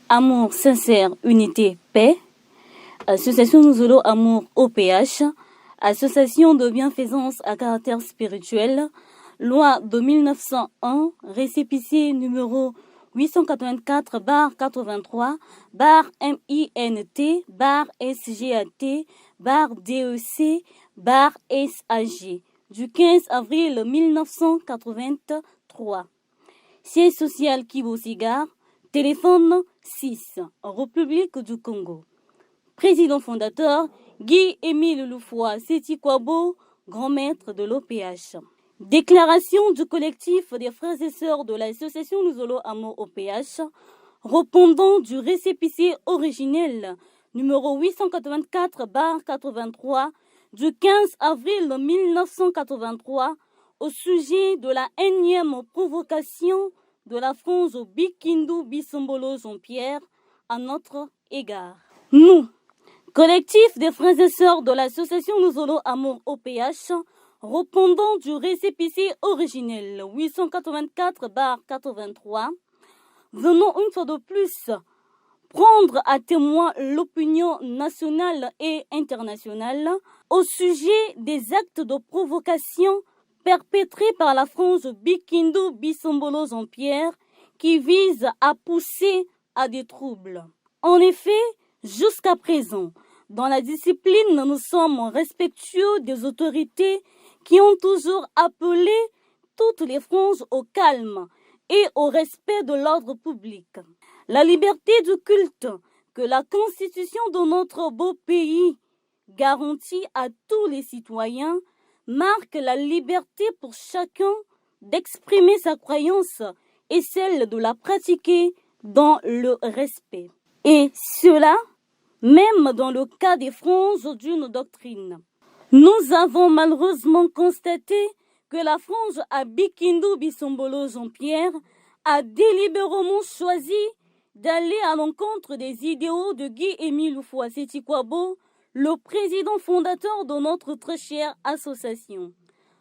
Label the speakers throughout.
Speaker 1: Amour sincère, unité, paix. Association Nuzolo Amour OPH. Association de bienfaisance à caractère spirituel. Loi de 1901, récépissé numéro 884-83-MINT-SGAT-DEC-SAG du 15 avril 1983. Siège social Kibo Cigar, téléphone 6, République du Congo. Président fondateur Guy-Émile Loufoua Sétikwabo, grand maître de l'OPH. Déclaration du collectif des frères et sœurs de l'association Nuzolo Amour OPH, répondant du récépissé originel numéro 884-83 du 15 avril 1983 au sujet de la énième provocation de la France au Bikindu Bisombolo Jean-Pierre à notre égard. Nous, collectif des frères et sœurs de l'association Nuzolo Amour OPH, répondant du récépissé originel 884-83, venons une fois de plus prendre à témoin l'opinion nationale et internationale au sujet des actes de provocation perpétrés par la France Bikindu Bisombolo Jean-Pierre qui visent à pousser à des troubles. En effet, jusqu'à présent, dans la discipline, nous sommes respectueux des autorités qui ont toujours appelé toutes les franges au calme et au respect de l'ordre public. La liberté du culte que la Constitution de notre beau pays garantit à tous les citoyens marque la liberté pour chacun d'exprimer sa croyance et celle de la pratiquer dans le respect. Et cela, même dans le cas des franges d'une doctrine. Nous avons malheureusement constaté que la frange à Bikindu Bisombolo Jean-Pierre a délibérément choisi d'aller à l'encontre des idéaux de Guy-Émile Loufoua Sétikwabo, le président fondateur de notre très chère association.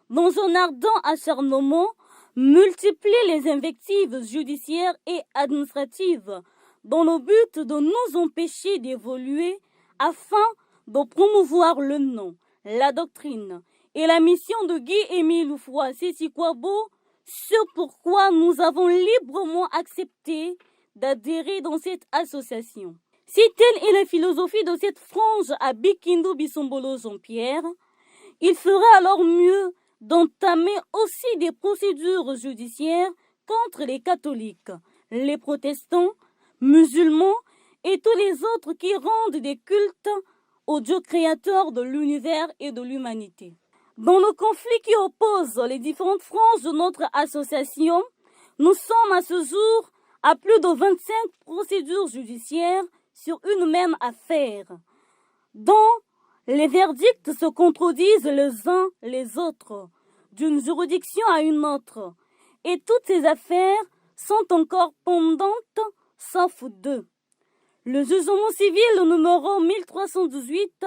Speaker 1: Dans un ardent acharnement, multiplier les invectives judiciaires et administratives dans le but de nous empêcher d'évoluer afin de promouvoir le nom, la doctrine et la mission de Guy-Émile Loufoua Sétikwabo, ce pourquoi nous avons librement accepté d'adhérer dans cette association. Si telle est la philosophie de cette frange à Bikindu Bisombolo Jean-Pierre, il ferait alors mieux d'entamer aussi des procédures judiciaires contre les catholiques, les protestants, musulmans et tous les autres qui rendent des cultes au Dieu créateur de l'univers et de l'humanité. Dans le conflit qui oppose les différentes franges de notre association, nous sommes à ce jour à plus de 25 procédures judiciaires sur une même affaire, dont les verdicts se contredisent les uns les autres, d'une juridiction à une autre, et toutes ces affaires sont encore pendantes, sauf deux. Le jugement civil numéro 1318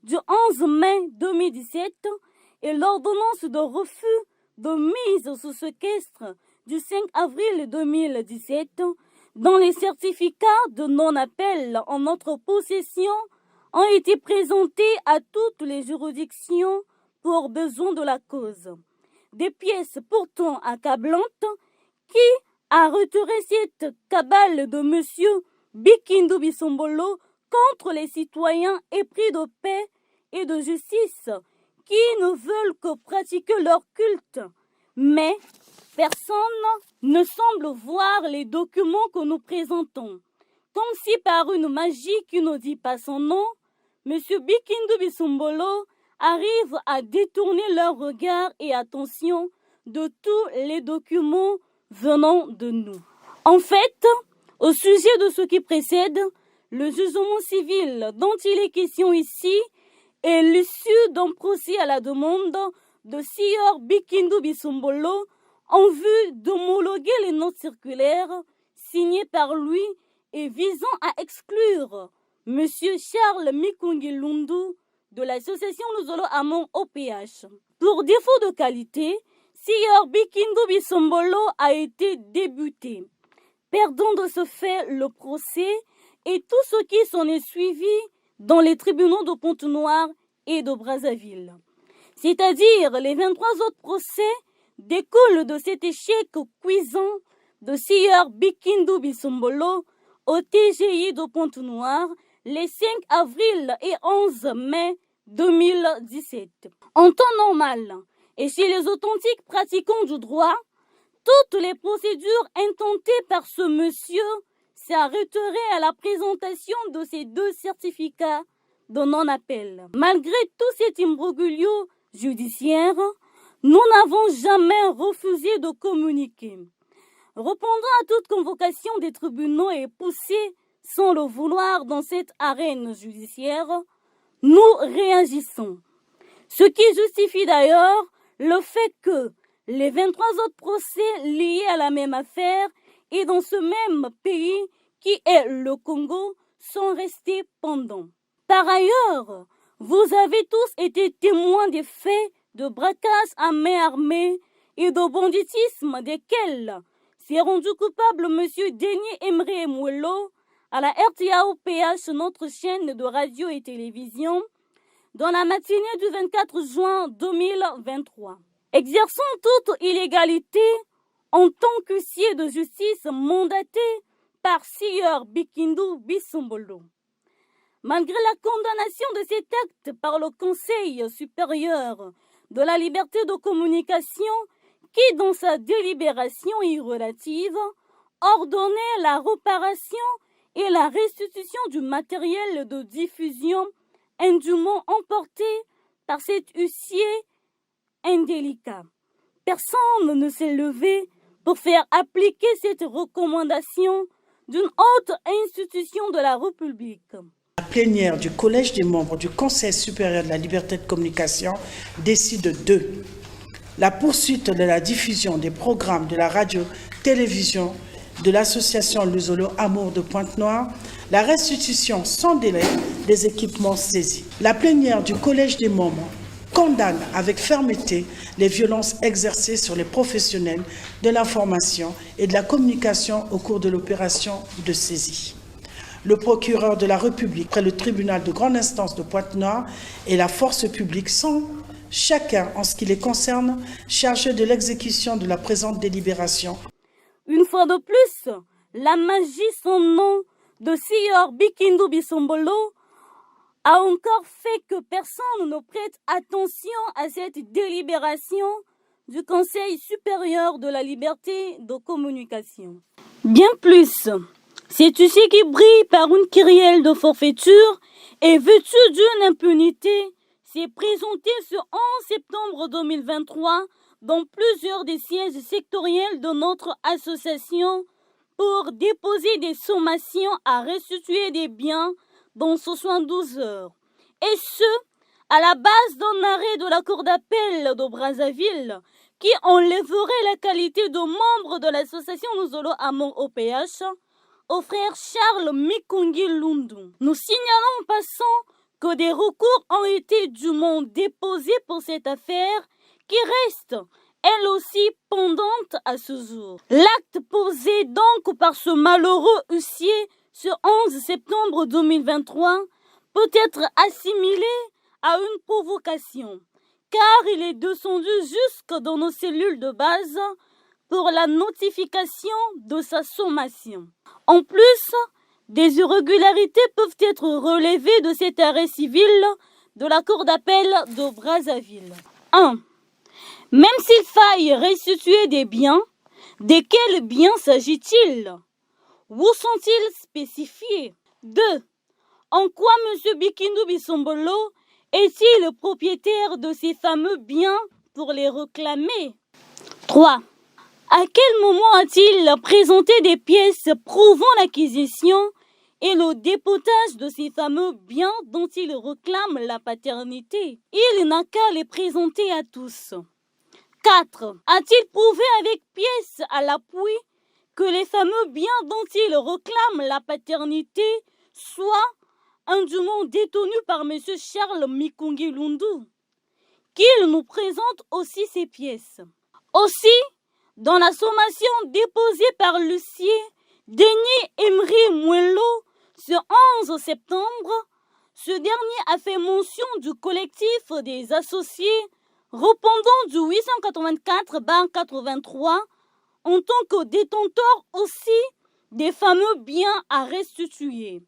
Speaker 1: du 11 mai 2017 et l'ordonnance de refus de mise sous séquestre du 5 avril 2017, dont les certificats de non-appel en notre possession ont été présentés à toutes les juridictions pour besoin de la cause. Des pièces pourtant accablantes qui a retiré cette cabale de monsieur Bikindu Bisombolo contre les citoyens épris de paix et de justice qui ne veulent que pratiquer leur culte. Mais personne ne semble voir les documents que nous présentons. Comme si par une magie qui ne dit pas son nom, monsieur Bikindu Bisombolo arrive à détourner leur regard et attention de tous les documents venant de nous. En fait, au sujet de ce qui précède, le jugement civil dont il est question ici est l'issue d'un procès à la demande de Sieur Bikindu Bisombolo en vue d'homologuer les notes circulaires signées par lui et visant à exclure M. Charles Mikungi Lundu de l'association Nuzolo Amour OPH. Pour défaut de qualité, Sieur Bikindu Bisombolo a été débuté. perdant de ce fait le procès et tout ce qui s'en est suivi dans les tribunaux de Pointe-Noire et de Brazzaville. C'est-à-dire les 23 autres procès découlent de cet échec cuisant de Sieur Bikindu Bisombolo au TGI de Pointe-Noire les 5 avril et 11 mai 2017. En temps normal, et chez les authentiques pratiquants du droit, toutes les procédures intentées par ce monsieur s'arrêteraient à la présentation de ces 2 certificats de non-appel. Malgré tout cet imbroglio judiciaire, nous n'avons jamais refusé de communiquer. Répondant à toute convocation des tribunaux et poussés sans le vouloir dans cette arène judiciaire, nous réagissons. Ce qui justifie d'ailleurs le fait que les 23 autres procès liés à la même affaire et dans ce même pays qui est le Congo sont restés pendants. Par ailleurs, vous avez tous été témoins des faits de braquage à main armée et de banditisme desquels s'est rendu coupable M. Denis Emre Mouelo à la RTAO-PH, notre chaîne de radio et télévision, dans la matinée du 24 juin 2023. Exerçant toute illégalité en tant qu'huissier de justice mandaté par Sieur Bikindu Bisombolo. Malgré la condamnation de cet acte par le Conseil supérieur de la liberté de communication qui, dans sa délibération irrelative, ordonnait la réparation et la restitution du matériel de diffusion indûment emporté par cet huissier indélicat. Personne ne s'est levé pour faire appliquer cette recommandation d'une haute institution de la République.
Speaker 2: La plénière du Collège des membres du Conseil supérieur de la liberté de communication décide de la poursuite de la diffusion des programmes de la radio-télévision de l'association Luzolo Amour de Pointe-Noire, la restitution sans délai des équipements saisis. La plénière du Collège des membres condamne avec fermeté les violences exercées sur les professionnels de l'information et de la communication au cours de l'opération de saisie. Le procureur de la République, près le tribunal de grande instance de Pointe-Noire et la force publique sont chacun, en ce qui les concerne, chargés de l'exécution de la présente délibération.
Speaker 1: Une fois de plus, la magie sans nom de Sieur Bikindu Bisombolo a encore fait que personne ne prête attention à cette délibération du Conseil supérieur de la liberté de communication. Bien plus, cet huissier qui brille par une kyrielle de forfaiture et vêtu d'une impunité s'est présenté ce 11 septembre 2023 dans plusieurs des sièges sectoriels de notre association pour déposer des sommations à restituer des biens dans 72 heures. Et ce, à la base d'un arrêt de la Cour d'appel de Brazzaville qui enlèverait la qualité de membre de l'association Luzolo Amour OPH au frère Charles Mikungi Lundu. Nous signalons en passant que des recours ont été dûment déposés pour cette affaire qui reste, elle aussi, pendante à ce jour. L'acte posé donc par ce malheureux huissier ce 11 septembre 2023 peut être assimilé à une provocation, car il est descendu jusque dans nos cellules de base pour la notification de sa sommation. En plus, des irrégularités peuvent être relevées de cet arrêt civil de la Cour d'appel de Brazzaville. 1. Même s'il faille restituer des biens, de quels biens s'agit-il? Où sont-ils spécifiés? 2. En quoi M. Bikindu Bisombolo est-il propriétaire de ces fameux biens pour les réclamer? 3. À quel moment a-t-il présenté des pièces prouvant l'acquisition et le dépotage de ces fameux biens dont il réclame la paternité? Il n'a qu'à les présenter à tous. 4. A-t-il prouvé avec pièces à l'appui que les fameux biens dont il réclame la paternité soient indûment détenus par M. Charles Mikungi Lundu? Qu'il nous présente aussi ces pièces. Aussi, dans la sommation déposée par l'huissier Denis Emery Mouello, ce 11 septembre, ce dernier a fait mention du collectif des associés répondant du 884-83 en tant que détenteur aussi des fameux biens à restituer.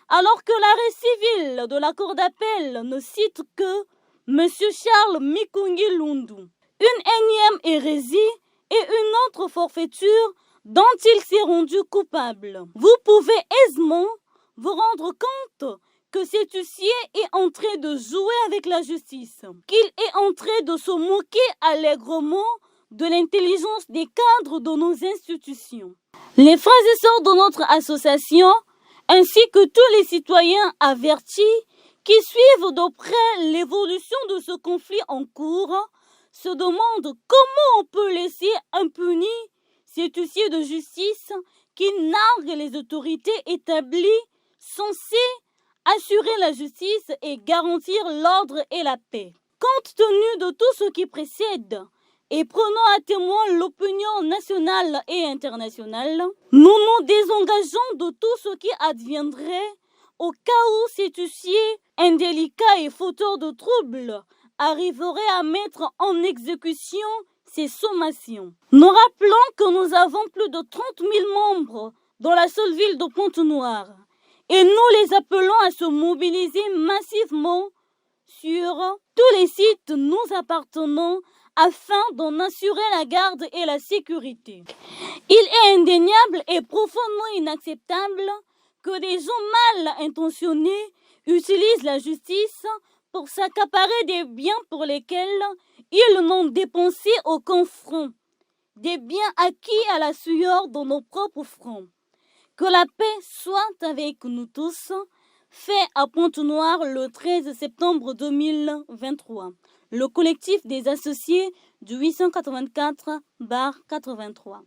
Speaker 1: Alors que l'arrêt civil de la Cour d'appel ne cite que M. Charles Mikungi Lundu, une énième hérésie et une autre forfaiture dont il s'est rendu coupable. Vous pouvez aisément vous rendre compte que cet huissier est en train de jouer avec la justice, qu'il est en train de se moquer allègrement de l'intelligence des cadres de nos institutions. Les frères et sœurs de notre association, ainsi que tous les citoyens avertis qui suivent de près l'évolution de ce conflit en cours, se demandent comment on peut laisser impuni cet huissier de justice qui nargue les autorités établies censées assurer la justice et garantir l'ordre et la paix. Compte tenu de tout ce qui précède, et prenant à témoin l'opinion nationale et internationale, nous nous désengageons de tout ce qui adviendrait au cas où cet huissier indélicat et fauteur de troubles arriverait à mettre en exécution ces sommations. Nous rappelons que nous avons plus de 30 000 membres dans la seule ville de Pointe-Noire et nous les appelons à se mobiliser massivement sur tous les sites nous appartenant afin d'en assurer la garde et la sécurité. Il est indéniable et profondément inacceptable que des gens mal intentionnés utilisent la justice pour s'accaparer des biens pour lesquels ils n'ont dépensé aucun franc, des biens acquis à la sueur de nos propres fronts. Que la paix soit avec nous tous. Fait à Pointe-Noire le 13 septembre 2023. Le collectif des associés du 884-83.